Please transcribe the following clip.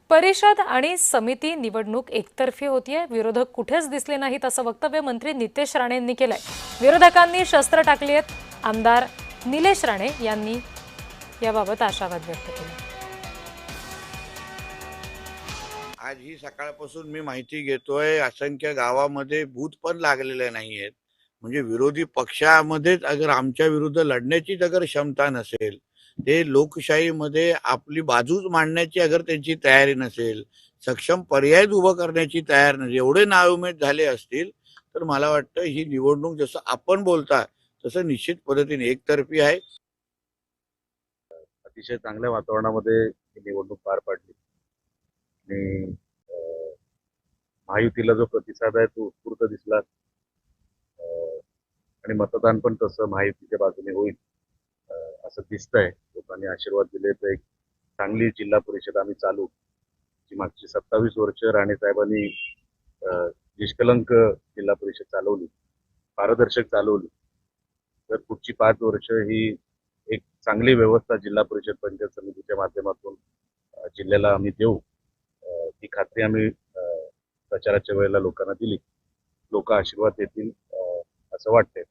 परिषद आणि समिती निवडणूक एकतर्फी होतीये, विरोधक कुठेच दिसले नाहीत असं वक्तव्य मंत्री नितेश राणे यांनी केलंय। विरोधकांनी शस्त्र टाकली आहेत। आमदार निलेश राणे यांनी याबाबत आशावाद व्यक्त केला। आज ही सकाळपासून मी माहिती घेतोय, असंख्य गावामध्ये बूथ पण लागलेले नाहीयेत। म्हणजे विरोधी पक्षामध्येच अगर आमच्या विरुद्ध लढण्याची अगर क्षमता नसेल, ते लोकशाहीमध्ये आपली बाजूच मांडण्याची अगर त्यांची तयारी नसेल, सक्षम पर्याय उभं करण्याची तयार नसेल, एवढे नाउमेद झाले असतील तर मला वाटतं ही निवडणूक जसं आपण बोलता तसं निश्चित पद्धतीने एकतर्फी आहे। अतिशय चांगल्या वातावरणामध्ये ही निवडणूक पार पडली आणि महायुतीला जो प्रतिसाद आहे तो उत्स्फूर्त दिसला आणि मतदान पण तसं महायुतीच्या बाजूने होईल असं दिसतंय। लोकांनी आशीर्वाद दिले तर एक चांगली जिल्हा परिषद आम्ही चालू, जी मागची 27 वर्ष राणे साहेबांनी निष्कलंक जिल्हा परिषद चालवली, पारदर्शक चालवली, तर पुढची 5 वर्ष ही एक चांगली व्यवस्था जिल्हा परिषद पंचायत समितीच्या माध्यमातून जिल्ह्याला आम्ही देऊ, ही खात्री आम्ही प्रचाराच्या वेळेला लोकांना दिली। लोक आशीर्वाद देतील असं वाटतंय।